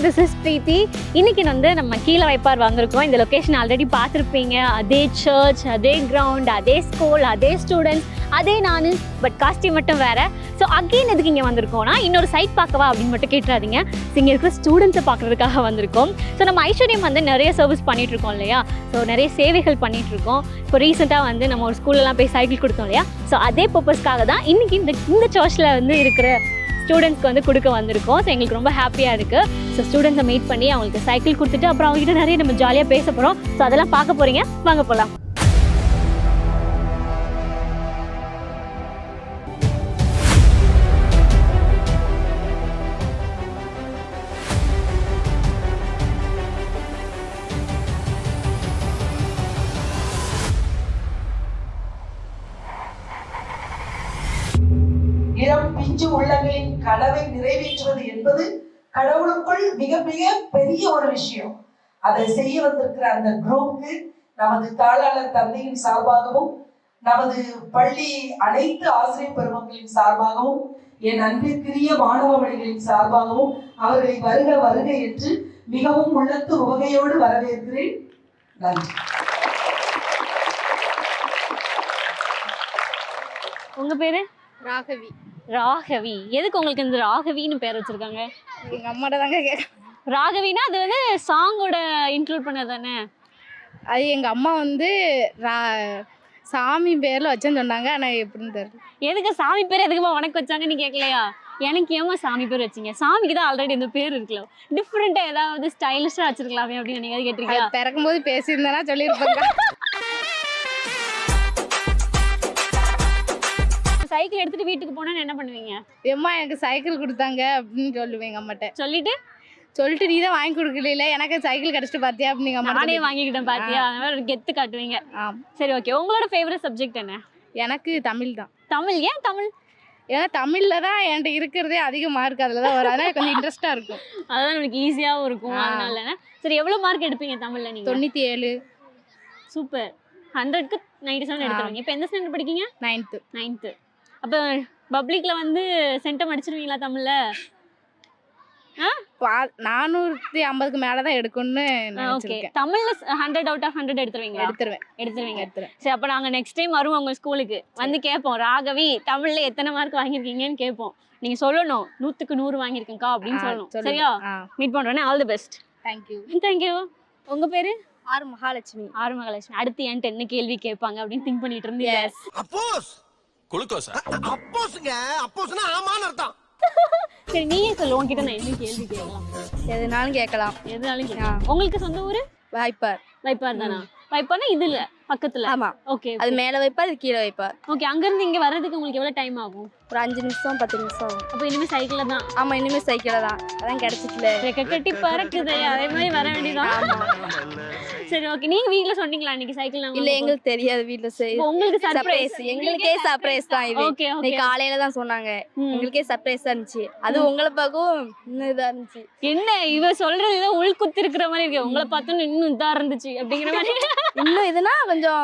This is பிரீத்தி. இன்னைக்கு வந்து நம்ம கீழ வைப்பார் வந்திருக்கோம். இந்த லொகேஷன் ஆல்ரெடி பார்த்துருப்பீங்க. அதே சர்ச், அதே கிரவுண்ட், அதே ஸ்கூல், அதே ஸ்டூடெண்ட்ஸ், அதே நான். பட் காஸ்டியூம் மட்டும் வேற. ஸோ அகெயின் எதுக்கு இங்கே வந்திருக்கோம்னா இன்னொரு சைட் பார்க்கவா அப்படின்னு மட்டும் கேட்டுறாதீங்க. இங்கே இருக்கிற ஸ்டூடெண்ட்ஸை பார்க்குறதுக்காக வந்திருக்கோம். ஸோ நம்ம ஐஸ்வர்யம் வந்து நிறைய சர்வீஸ் பண்ணிட்டு இருக்கோம் இல்லையா? ஸோ நிறைய சேவைகள் பண்ணிட்டு இருக்கோம். இப்போ ரீசெண்டாக வந்து நம்ம ஒரு ஸ்கூல்லலாம் போய் சைக்கிள் கொடுத்தோம் இல்லையா? ஸோ அதே பர்பஸ்க்காக தான் இன்னைக்கு இந்த சர்ச்சில் வந்து இருக்கிற ஸ்டூடெண்ட்ஸ்க்கு வந்து கொடுக்க வந்திருக்கோம். ஸோ எங்களுக்கு ரொம்ப ஹாப்பியாக இருக்குது. ஸோ ஸ்டூடெண்ட்ஸை மீட் பண்ணி அவங்களுக்கு சைக்கிள் கொடுத்துட்டு அப்புறம் அவங்ககிட்ட நிறைய நம்ம ஜாலியாக பேச போகிறோம். ஸோ அதெல்லாம் பார்க்க போகிறீங்க, வாங்க போகலாம். இளம் பிஞ்சு உள்ளங்களின் கனவை நிறைவேற்றுவது என்பது கடவுளுக்குள் மிக மிக பெரிய ஒரு விஷயம். அதை செய்ய வந்திருக்கிற அந்த குரூப்புக்கு நமது தாளாளர் தந்தையின் சார்பாகவும் நமது பள்ளி அனைத்து ஆசிரியர் பெருமக்களின் சார்பாகவும் என் அன்பிற்குரிய மாணவ வழிகளின் சார்பாகவும் அவர்களை வருக வருக என்று மிகவும் உள்ளத்து உவகையோடு வரவேற்கிறேன். நன்றி. உங்க பேரு? ராகவி. ராகவி. எதுக்கு உங்களுக்கு இந்த ராகவின்னு பேர் வச்சிருக்காங்க? எங்க அம்மாட்ட தாங்க கேட்க. ராகவினா அது வந்து சாங்கோட இன்க்ளூட் பண்ணது தானே? அது எங்க அம்மா வந்து சாமி பேர்ல வச்சேன்னு சொன்னாங்க. ஆனால் எப்படின்னு தெரியல. எதுக்கு சாமி பேர் எதுக்குமா உனக்கு வச்சாங்கன்னு கேட்கலையா? எனக்கு ஏமா சாமி பேர் வச்சிங்க? சாமிக்கு தான் ஆல்ரெடி இந்த பேர் இருக்குல்ல, டிஃப்ரெண்டா ஏதாவது ஸ்டைலிஷா வச்சிருக்கலாமே அப்படின்னு நீங்க கேட்டிருக்கீங்க. பிறக்கும் போது பேசியிருந்தேன்னா சொல்லியிருப்பாங்க. சைக்கிள் எடுத்துட்டு வீட்டுக்கு போனா என்ன பண்ணுவீங்க? எம்மா எனக்கு சைக்கிள் கொடுத்தாங்க அப்படின்னு சொல்லுவேன் எங்க அம்மாட்ட. சொல்லிட்டு நீ தான் வாங்கி கொடுக்கல, எனக்கு சைக்கிள் கிடைச்சிட்டு பார்த்தியா அப்படின்னு எங்க நானே வாங்கிக்கிட்டேன் பாத்தியா, அதனால ஒரு கெத்து காட்டுவீங்க. சரி, ஓகே. உங்களோட ஃபேவரட் சப்ஜெக்ட் என்ன? எனக்கு தமிழ் தான். தமிழ்? ஏன் தமிழ்? ஏன்னா தமிழ்ல தான் என்கிட்ட இருக்கிறதே அதிக மார்க் அதில் தான் வரும். அதனால கொஞ்சம் இன்ட்ரெஸ்டா இருக்கும். அதான் எனக்கு ஈஸியாகவும் இருக்கும் அதனால. சரி, எவ்வளவு மார்க் எடுப்பீங்க தமிழ்ல நீங்க? 97. சூப்பர். 100க்கு 97 எடுத்துருவீங்க. இப்போ எந்த ஸ்டாண்டர்ட் படிக்கீங்க? 9th. அப்போ பப்ளிக்ல வந்து சென்டம் அடிச்சிருவீங்களா தமிழ்ல? 450க்கு மேலதான் எடுக்கணும்னு நினைச்சிருக்கேன். தமிழ்ல 100 out of 100 எடுத்துருவீங்களா? எடுத்துருவீங்க. சரி, அப்ப நாங்க நெக்ஸ்ட் டைம் வருவோம் உங்க ஸ்கூலுக்கு வந்து கேட்போம், ராகவி தமிழ்ல எத்தனை மார்க் வாங்கியிருக்கீங்கன்னு கேட்போம். நீங்க சொல்லணும் 100க்கு 100 வாங்கியிருக்கேன்க்கா அப்படின்னு சொல்லணும். சரியா? மீட் பண்றோன்னே ஆல் தி பெஸ்ட். தேங்க்யூ. உங்க பேரு? ஆர் மகாலட்சுமி. அடுத்து என்கிட்ட என்ன கேள்வி கேட்பாங்க அப்படின்னு திங்க் பண்ணிட்டு இருந்தீங்க. சரி, நீயே சொல்லு, உங்ககிட்ட நான் என்ன கேள்வி கேட்கலாம்? எதுனாலும் கேட்கலாம். உங்களுக்கு சொந்த ஊரு? வைப்பார் தானா? வைப்பார்னா இதுல பக்கத்துல? ஆமா. ஓகே. அது மேல வைப்பார், இது கீழே வைப்பார். ஓகே. அங்க இருந்து இங்க வர்றதுக்கு உங்களுக்கு எவ்வளவு டைம் ஆகும்? ஒரு 5 நிமிஷம் 10 நிமிஷம் ஆகும். அப்ப இனிமே சைக்கிள்ல தான்? ஆமா, இனிமே சைக்கிள்ல தான். அதான் கிடைச்சிட்டுல ரெக்க கட்டி பறக்குதே, அதே மாதிரி வர வேண்டியதான். சரி, ஓகே. நீங்க வீட்ல சொன்னீங்களா இன்னைக்கு சைக்கிள்? இல்ல, எங்களுக்கு தெரியாது. வீட்ல உங்களுக்கு சர்ப்ரைஸ். எங்களுக்கே சர்ப்ரைஸ் தான் இது. ஓகே. இன்னைக்கு காலையில தான் சொன்னாங்க. எங்களுக்கே சர்ப்ரைஸ் இருந்துச்சு. அது உங்களை பார்க்கவும் இன்னும் இதா இருந்துச்சு. என்ன இவ சொல்றது உள்குத்து இருக்கிற மாதிரி இருக்கு. உங்களை பார்த்தோன்னு இன்னும் இதா இருந்துச்சு அப்படிங்கிற மாதிரி. இன்னும் இதுனா கொஞ்சம்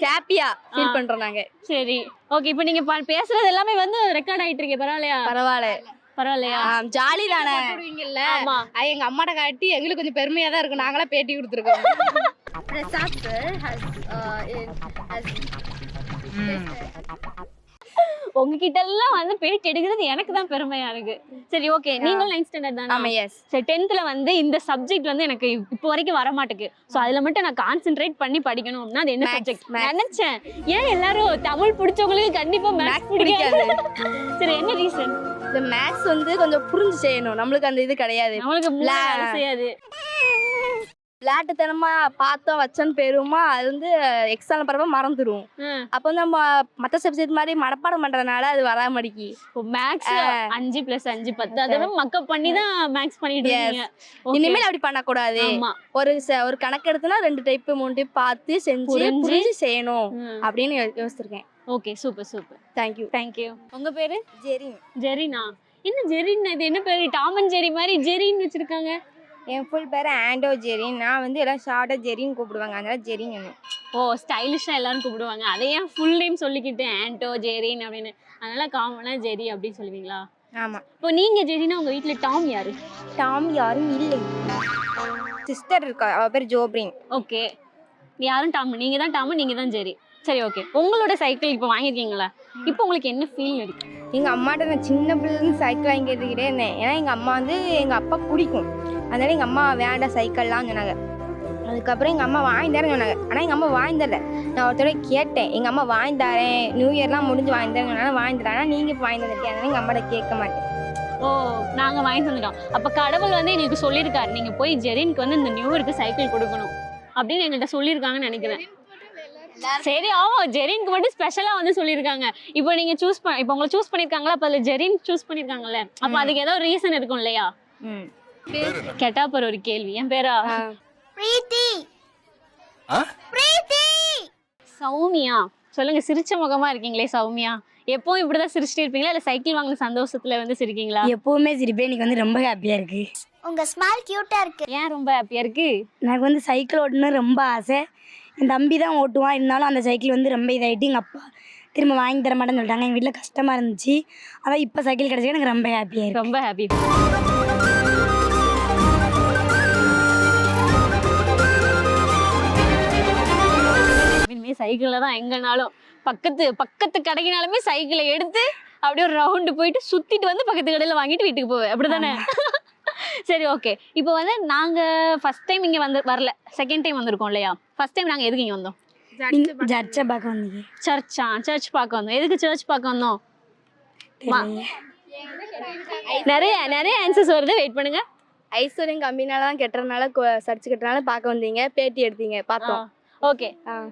ஹாப்பியா ஃபீல் பண்றோம் நாங்க. சரி, ஓகே. இப்போ நீங்க பேசுறது எல்லாமே வந்து ரெக்கார்ட் ஆயிட்டு இருக்கு. பரவாயில்லையா? ஜாலி தானே. எங்க அம்மாட்ட காட்டி எங்களுக்கு கொஞ்சம் பெருமையா தான் இருக்கும். நாங்களா பேட்டி கொடுத்துருக்கோம். உங்ககிட்ட எல்லாம் வந்து பேட்டி எடுக்கிறது எனக்கு தான் பெருமையா இருக்கு. சரி, ஓகே. நீங்களும் 9th ஸ்டாண்டர்ட் தானே? ஆமா, எஸ். சரி, 10th வந்து இந்த சப்ஜெக்ட் வந்து எனக்கு இப்போ வரைக்கும் வர மாட்டேங்குது. ஸோ அதுல மட்டும் நான் கான்சென்ட்ரேட் பண்ணி படிக்கணும் அப்படின்னா அது என்ன சப்ஜெக்ட் நினைச்சேன். ஏன் எல்லாரும் தமிழ் பிடிச்சவங்களுக்கு கண்டிப்பா மேத்ஸ் பிடிக்காது? சரி, என்ன ரீசன்? இந்த மேத்ஸ் வந்து கொஞ்சம் புரிஞ்சு செய்யணும். நம்மளுக்கு அந்த இது கிடையாது. நம்மளுக்கு செய்யாது. விளையாட்டுத்தனமா பார்த்தோம் வச்சோன்னு போயிருவோமா, அது வந்து எக்ஸாம் பரவ மறந்துடும். அப்போ வந்து நம்ம மற்ற சப்ஜெக்ட் மாதிரி மனப்பாடம் பண்றதுனால அது வரா மாட்டேங்கி. மேக்ஸ் 5 + 5 10 அதெல்லாம் மக்கப் பண்ணி தான் மேக்ஸ் பண்ணிட்டு இருக்கீங்க. இனிமேல் அப்படி பண்ணக்கூடாது. ஒரு கணக்கு எடுத்துனா 2 டைப் 3 டைப் பார்த்து செஞ்சு புரிஞ்சு செய்யணும் அப்படின்னு யோசிச்சிருக்கேன். Okay, super. தேங்க்யூ. உங்க பேரு? ஜெரினா. என்ன ஜெரின்? இது என்ன பேரு? டாம் அண்ட் ஜெரி மாதிரி ஜெரின்னு வச்சிருக்காங்க. என் ஃபுல் பேர் ஆண்டோ ஜெரின். நான் வந்து எல்லாம் ஷார்ட்டா ஜெரின்னு கூப்பிடுவாங்க, அதனால ஜெரின். ஓ, ஸ்டைலிஷா எல்லாரும் கூப்பிடுவாங்க. அதை ஏன் ஃபுல் நேம் சொல்லிக்கிட்டு ஆண்டோ ஜெரின் அப்படின்னு? அதனால காமனா ஜெரி அப்படின்னு சொல்லுவீங்களா? ஆமாம். இப்போ நீங்க ஜெரினா உங்க வீட்ல டாம் யாரு? டாம் யாரும் இல்லை. சிஸ்டர் இருக்கா, அவள் பேர் ஜோப்ரின். ஓகே. யாரும் டாம், நீங்க தான் டாம், நீங்க தான் ஜெரி. சரி ஓகே. உங்களோட சைக்கிள் இப்போ வாங்கியிருக்கீங்களா? இப்போ உங்களுக்கு என்ன ஃபீல் இருக்கு? எங்கள் அம்மாட்ட நான் சின்ன பிள்ளைலேருந்து சைக்கிள் வாங்கி எடுத்துக்கிட்டே இருந்தேன். ஏன்னா எங்கள் அம்மா வந்து எங்கள் அப்பா பிடிக்கும், அதனால எங்கள் அம்மா வேண்டாம் சைக்கிள்லாம் சொன்னாங்க. அதுக்கப்புறம் எங்கள் அம்மா வாங்கி தரேன்னு சொன்னாங்க. ஆனால் எங்கள் அம்மா வாங்கி தரல. நான் ஒருத்தர கேட்டேன், எங்கள் அம்மா வாங்கி தரேன், நியூ இயர்லாம் முடிஞ்சு வாங்கி தரேன்னு சொன்னாலும் வாங்கி தரேன். ஆனால் நீங்கள் இப்போ வாங்கி தந்துருக்கேன், அதனால எங்கள் அம்மாட்ட கேட்க மாட்டேன். ஓ, நாங்க வாங்கி தந்துட்டோம். அப்ப கடவுள் வந்து எங்களுக்கு சொல்லியிருக்காரு, நீங்க போய் ஜெரினுக்கு வந்து இந்த நியூ இயருக்கு சைக்கிள் கொடுக்கணும் அப்படின்னு எங்கள்கிட்ட சொல்லியிருக்காங்கன்னு நினைக்கிறேன். சரி, ஆமா, ஜெரினுக்கு மட்டும் ஸ்பெஷலா வந்து சொல்லியிருக்காங்க. இப்போ நீங்க இப்போ உங்களை சூஸ் பண்ணிருக்காங்களா, அப்ப அதுல ஜெரின் சூஸ் பண்ணிருக்காங்கல்ல, அப்ப அதுக்கு ஏதோ ரீசன் இருக்கும் இல்லையா? கேட்டா பாரு ஒரு கேள்வி. என் பேரா பிரீத்தி. பிரீத்தி. சௌமியா. சொல்லுங்க, சிரிச்ச முகமா இருக்கீங்களே சௌமியா. எப்பவும் இப்படிதான் சிரிச்சிட்டு இருப்பீங்களா, இல்ல சைக்கிள் வாங்கின சந்தோஷத்துல வந்து சிரிக்கீங்களா? எப்பவுமே சிரிப்பேன். இன்னைக்கு வந்து ரொம்ப ஹாப்பியா இருக்கு. உங்க ஸ்மைல் கியூட்டா இருக்கு. ஏன் ரொம்ப ஹாப்பியா இருக்கு? எனக்கு வந்து சைக்கிள் ஓட்டணும்னு ரொம்ப ஆசை. என் தம்பி தான் ஓட்டுவான், இருந்தாலும் அந்த சைக்கிள் வந்து ரொம்ப இதாகிட்டு எங்கள் அப்பா திரும்ப வாங்கி தர மாட்டேன்னு சொல்லிட்டாங்க. எங்கள் வீட்டில் கஷ்டமாக இருந்துச்சு. அதான் இப்போ சைக்கிள் கிடச்சி எனக்கு ரொம்ப ஹாப்பியாக இருக்கு. ரொம்ப ஹாப்பி. இனிமே சைக்கிளில் தான் எங்கனாலும் பக்கத்து கடைக்கினாலுமே சைக்கிளை எடுத்து அப்படியே ஒரு ரவுண்டு போயிட்டு சுற்றிட்டு வந்து பக்கத்து கடையில் வாங்கிட்டு வீட்டுக்கு போவேன், அப்படி தானே? சரி ஓகே. இப்போ வந்து நாங்கள் ஃபர்ஸ்ட் டைம் இங்கே வரல, செகண்ட் டைம் வந்திருக்கோம் இல்லையா? ஃபர்ஸ்ட் டைம் நாங்கள் எதுக்கு இங்கே வந்தோம்? சர்ச்சை பார்க்க வந்தீங்க? சர்ச் பார்க்க வந்தோம். எதுக்கு சர்ச் பார்க்க வந்தோம்? நிறைய ஆன்சர்ஸ் வருது, வெயிட் பண்ணுங்க. ஐஸ்வர்யம் கம்மினால தான் கெட்டுறதுனால சர்ச்சு கட்டுறதுனால பார்க்க வந்தீங்க, பேட்டி எடுத்தீங்க, பார்த்தோம். ஓகே.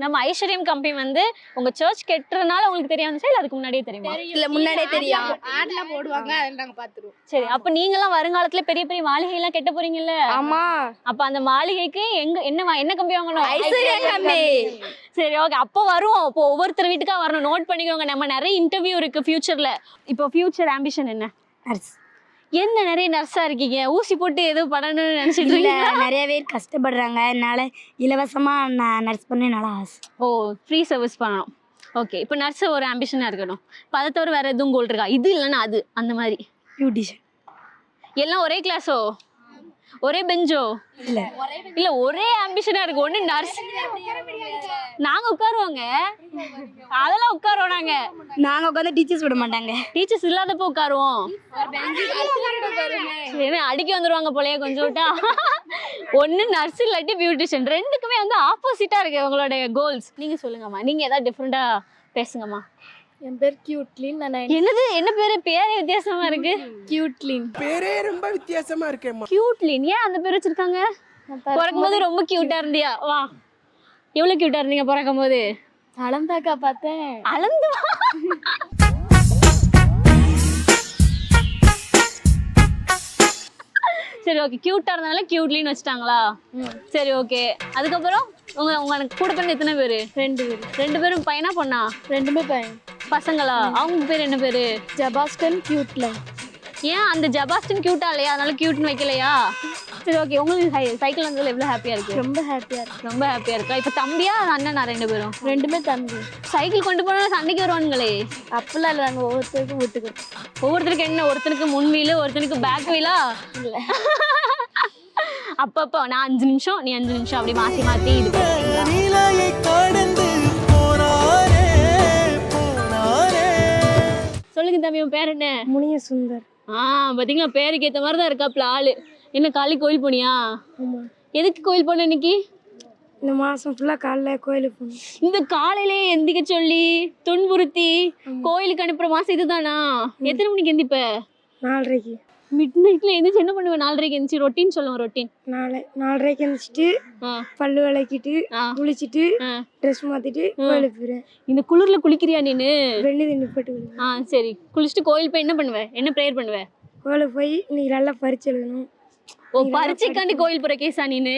நம்ம ஐஸ்வர்யம் கம்பெனி வந்து உங்க சர்ச் கெட்டுறதுனால உங்களுக்கு தெரிய வந்துச்சா, இல்ல அதுக்கு முன்னாடியே தெரியுமா? இல்ல, முன்னாடியே தெரியும். ஆட்ல போடுவாங்க, அதை நாங்க பாத்துருவோம். சரி, அப்ப நீங்கலாம் வருங்காலத்துல பெரிய பெரிய மாளிகை எல்லாம் கட்ட போறீங்கல்ல? ஆமா. அப்ப அந்த மாளிகைக்கு என்ன கம்பி வாங்கணும்? ஐஸ்வர்யம் கம்பெனி. சரி ஓகே, அப்போ வருவோம். அப்போ ஒவ்வொருத்தர் வீட்டுக்கா வரணும், நோட் பண்ணிக்கோங்க. நம்ம நிறைய இன்டர்வியூ இருக்கு ஃபியூச்சர்ல. இப்போ ஃபியூச்சர் ஆம்பிஷன் என்ன? நர்ஸ். என்ன நிறைய நர்ஸா இருக்கீங்க, ஊசி போட்டு எதுவும் பண்ணணும்னு நினைச்சிட்டு இருக்கீங்க? நிறைய பேர் கஷ்டப்படுறாங்க, அதனால இலவசமாக நான் நர்ஸ் பண்ண நல்லா ஆசை. ஓ, ஃப்ரீ சர்வீஸ் பண்ணணும். ஓகே. இப்போ நர்ஸ் ஒரு ஆம்பிஷனாக இருக்கணும். இப்போ அதை தவிர வேறு எதுவும் கோல் இருக்கா? இது இல்லைன்னா அது, அந்த மாதிரி. பியூட்டிஷியன். எல்லாம் ஒரே கிளாஸோ, ஒரே பெஞ்சோ? இல்லை ஒரே ஆம்பிஷனாக இருக்கு. ஒன்று நர்ஸ், நாங்கள் உட்காருவோங்க, அதெல்லாம் உட்காருவோம். நாங்கள் உட்காந்து டீச்சர்ஸ் விட மாட்டாங்க. டீச்சர்ஸ் இல்லாதப்போ உட்காருவோம். ஏன்னா அடிக்க வந்துடுவாங்க போலயே கொஞ்சம் விட்டா. ஒன்று நர்ஸ் இல்லாட்டி பியூட்டிஷியன், ரெண்டுக்குமே வந்து ஆப்போசிட்டாக இருக்கு உங்களுடைய கோல்ஸ். நீங்கள் சொல்லுங்கம்மா, நீங்கள் ஏதாவது டிஃப்ரெண்ட்டாக பேசுங்கம்மா. என் பேர் கியூட்லின். என்னது, என்ன பேரு? பேரே வித்தியாசமா இருக்கு. கியூட்லின் பேரே ரொம்ப வித்தியாசமா இருக்கேம்மா. கியூட்லின், ஏன் அந்த பேர் வச்சிருக்காங்க? பிறக்கும் போது ரொம்ப கியூட்டா இருந்தியா? வா, எவ்வளவு கியூட்டா இருந்தீங்க பிறக்கும் போது? அலந்தாக்கா பார்த்தேன். அலந்து? சரி ஓகே, கியூட்டா இருந்தனால கியூட்லின்னு வச்சுட்டாங்களா? சரி ஓகே. அதுக்கப்புறம் உங்க கூட பிறந்த எத்தனை பேரு? 2 பேர். 2 பேரும் பையனா பொண்ணா? 2மே பையன். பசங்களா? அவங்க பேர் என்ன பேரு? ஜபாஸ்டன் கியூட்லின். ஏன் அந்த ஜபாஸ்டன் கியூட்டா இல்லையா, அதனால கியூட்னு வைக்கலையா? சரி ஓகே. உங்களுக்கு சைக்கிள் வந்ததுல எவ்வளவு ஹாப்பியா இருக்கு? ரொம்ப ஹாப்பியா இருக்கு. ரொம்ப ஹாப்பியா இருக்கா? இப்போ தம்பியா அண்ணனா? 2 பேரும்? 2மே தம்பி. சைக்கிள் கொண்டு போனா சண்டைக்கு வருவானுங்களே? அப்பெல்லாம் இல்லை, நாங்கள் ஒவ்வொருத்தருக்கும் விட்டுக்கிறோம். ஒவ்வொருத்தருக்கு என்ன? ஒருத்தனுக்கு முன் வீலு, ஒருத்தனுக்கு பேக் வீலா? இல்லை, அப்பப்போ நான் 5 நிமிஷம், நீ 5 நிமிஷம், அப்படி மாத்தி இது சொல்லுங்க. தம்பி உன் பேர் என்ன? முனிய சுந்தர். பாத்தீங்களா, பேருக்கு ஏற்ற மாதிரி தான் இருக்காப்ல ஆளு. என்ன காலையில் கோயில் போனியா? ஆமாம். எதுக்கு கோயில் போன இன்னைக்கு? இந்த மாதம் ஃபுல்லாக காலைல கோயிலுக்கு போகணும். இந்த காலையிலே எந்திக்க சொல்லி துன்புறுத்தி கோயிலுக்கு அனுப்புற மாசம் இதுதானா? எத்தனை மணிக்கு எந்திப்ப? 4:30. மிட் நைட்ல எந்திரிச்சு என்ன பண்ணுவேன்? 4:30க்கு எந்திரிச்சு ரொட்டீன் சொல்லுவேன். ரொட்டீன் 4:30க்கு எந்திரிச்சிட்டு பல்லு விளக்கிட்டு குளிச்சுட்டு ட்ரெஸ் மாத்திட்டு கோயிலுக்கு போயிடுவேன். இந்த குளிர்ல குளிக்கிறியா நீனு? வெள்ளி தண்ணி போட்டு. சரி, குளிச்சுட்டு கோயில் போய் என்ன பண்ணுவேன்? என்ன ப்ரேயர் பண்ணுவேன்? கோயிலுக்கு போய் இன்னைக்கு நல்லா பரிச்சு எழுதணும். ஓ, பரிச்சைக்காண்டி கோயில் போற கேஸா நீனு?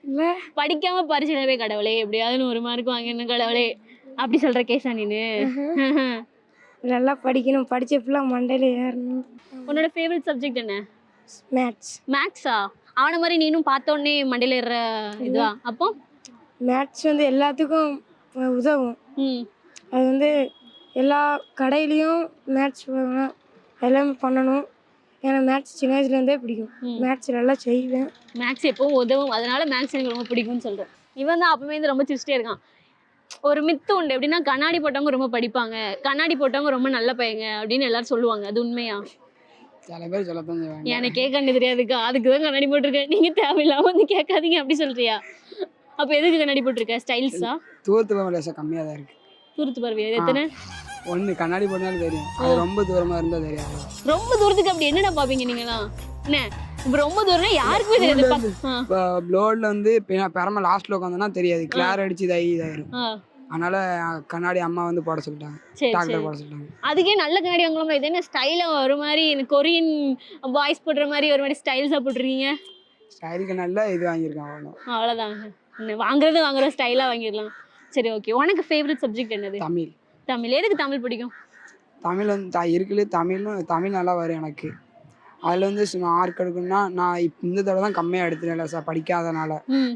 இல்ல, படிக்காம பரிச்சை எழுதவே கடவுளே, எப்படியாவது 100 மார்க் வாங்கணும் கடவுளே, அப்படி சொல்ற கேஸா நீனு? நல்லா படிக்கணும், படிச்ச ஃபுல்லாக மண்டையில் ஏறணும். உன்னோட ஃபேவரட் சப்ஜெக்ட் என்ன? மேத்ஸ். மேத்ஸா? அவனை மாதிரி நீனும் பார்த்தோன்னே மண்டையில் ஏற இதுவா? அப்போ மேத்ஸ் வந்து எல்லாத்துக்கும் உதவும். ம். அது வந்து எல்லா கடையிலையும் மேத்ஸ் எல்லாமே பண்ணணும். ஏன்னா மேக்ஸ் சின்ன வயசுலேருந்தே பிடிக்கும். மேக்ஸ் நல்லா செய்வேன். மேக்ஸ் எப்பவும் உதவும், அதனால மேக்ஸ் எனக்கு ரொம்ப பிடிக்கும்னு சொல்கிறேன். இவன் தான் அப்பவே இருந்து ரொம்ப சிரிச்சிட்டே இருக்கான். ஒரு மித்து உண்டு, எப்படின்னா கண்ணாடி போட்டவங்க ரொம்ப படிப்பாங்க, கண்ணாடி போட்டவங்க ரொம்ப நல்ல பையங்க அப்படின்னு எல்லாரும் சொல்லுவாங்க. அது உண்மையா? சில பேர் சொல்லத்தான் செய்வாங்க. எனக்கே கண்ணு தெரியாதுக்கா, அதுக்கு தான் கண்ணாடி போட்டிருக்கேன். நீங்கள் தேவையில்லாம வந்து கேட்காதீங்க அப்படி சொல்றியா? அப்போ எதுக்கு கண்ணாடி போட்டிருக்க? ஸ்டைல்ஸா? தூரத்து லேசாக கம்மியாக தான் இருக்கு. தூரத்து பார்வையா? எத்தனை? ஒன்று கண்ணாடி போட்டாலும் தெரியும், அது ரொம்ப தூரமாக இருந்தால் தெரியாது. ரொம்ப தூரத்துக்கு அப்படி என்னடா பார்ப்பீங்க நீங்களாம்? என்ன இப்போ ரொம்ப தூரம்னா யாருக்குமே தெரியாது. இப்போ ப்ளோடில் வந்து பெறம லாஸ்ட்டில் உட்காந்தோன்னா தெரியாது, கிளார் அடிச்சு இதாயிரும். அதனால கண்ணாடி அம்மா வந்து போட சொல்லிட்டாங்க, சரி டாக்டர் சரி. போட சொல்லிட்டாங்க. அதுக்கே நல்ல கண்ணாடி வாங்கலாமா? இது என்ன ஸ்டைலாக ஒரு மாதிரி இந்த கொரியன் பாய்ஸ் போடுற மாதிரி ஒரு மாதிரி ஸ்டைல்ஸாக போட்டுருக்கீங்க. ஸ்டைல் கண்ணாடியில் இது வாங்கியிருக்கேன் அவ்வளோ. அவ்வளோதாங்க, வாங்குற ஸ்டைலாக வாங்கிடலாம். சரி ஓகே, உனக்கு ஃபேவரட் சப்ஜெக்ட் என்னது? தமிழ். தமிழ். எதுக்கு தமிழ் பிடிக்கும்? தமிழ் வந்து இருக்குல்ல, தமிழ் நல்லா வரும் எனக்கு. அதில் வந்து மார்க் எடுக்கணும்னா நான் இந்த தடவை தான் கம்மியாக எடுத்துட்டேன் சார், படிக்காதனால.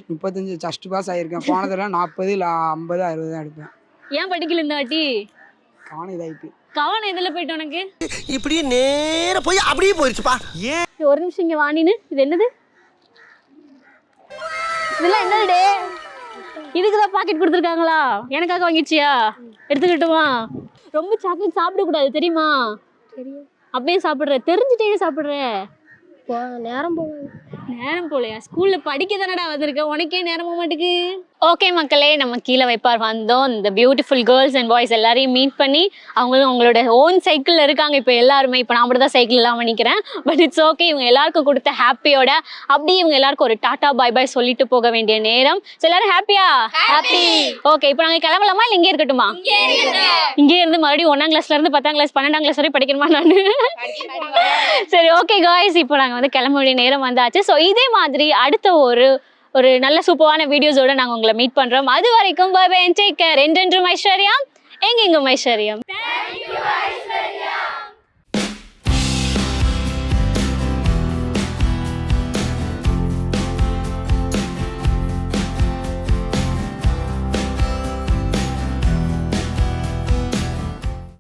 35 ஜஸ்ட் பாஸ் ஆகியிருக்கேன். போன தடவை 40 இல்லை 50 60 தான் எடுப்பேன். ஏன் படிக்கல இந்த வாட்டி? கவனம் இதாயிட்டு. கவனம் எதில் போயிட்டு உனக்கு? இப்படியே நேர போய் அப்படியே போயிடுச்சுப்பா. ஏன் ஒரு நிமிஷம் இங்கே வாணின்னு. இது என்னது? இதெல்லாம் என்னது? இதுக்கு தான் பாக்கெட் கொடுத்துருக்காங்களா? எனக்காக வாங்கிடுச்சியா? எடுத்துக்கிட்டுமா? ரொம்ப சாக்லேட் சாப்பிடக்கூடாது தெரியுமா? தெரியும். அப்படியே சாப்பிட்ற, தெரிஞ்சுட்டே சாப்பிட்ற. நேரம் போகும். நேரம் போலையா? ஸ்கூல்ல படிக்க தானடா வந்திருக்க, உனக்கே நேரம் போக மாட்டேங்குது. ஓகே மக்களே, நம்ம கீழே வைப்பார் வந்தோம். இந்த பியூட்டிஃபுல் கேர்ள்ஸ் அண்ட் பாய்ஸ் எல்லாரையும் மீட் பண்ணி அவங்களும் அவங்களோட ஓன் சைக்கிளில் இருக்காங்க இப்போ எல்லாருமே. இப்போ நான் மட்டும் தான் சைக்கிள் இல்லாமல் நிற்கிறேன். பட் இட்ஸ் ஓகே, இவங்க எல்லாருக்கும் கொடுத்த ஹாப்பியோட அப்படியே இவங்க எல்லாருக்கும் ஒரு டாட்டா பாய் பாய் சொல்லிட்டு போக வேண்டிய நேரம். ஸோ எல்லாரும் ஹாப்பியா? ஹாப்பி. ஓகே, இப்போ நாங்கள் கிளம்பலாமா இல்லை இங்கே இருக்கட்டுமா? இங்கே இருந்து மறுபடியும் 1ஆம் கிளாஸ்லேருந்து 10ஆம் கிளாஸ் 12ஆம் கிளாஸ் வரை படிக்கணுமா நான்? சரி ஓகே காய்ஸ், இப்போ நாங்கள் வந்து கிளம்ப வேண்டிய நேரம் வந்தாச்சு. ஸோ இதே மாதிரி அடுத்த ஒரு நல்ல சூப்பரான வீடியோஸோட நாங்கள் உங்களை மீட் பண்ணுறோம். அது வரைக்கும் பை பை, டேக் கேர். என்றென்றும் ஐஸ்வர்யம், எங்கெங்கும் ஐஸ்வர்யம்.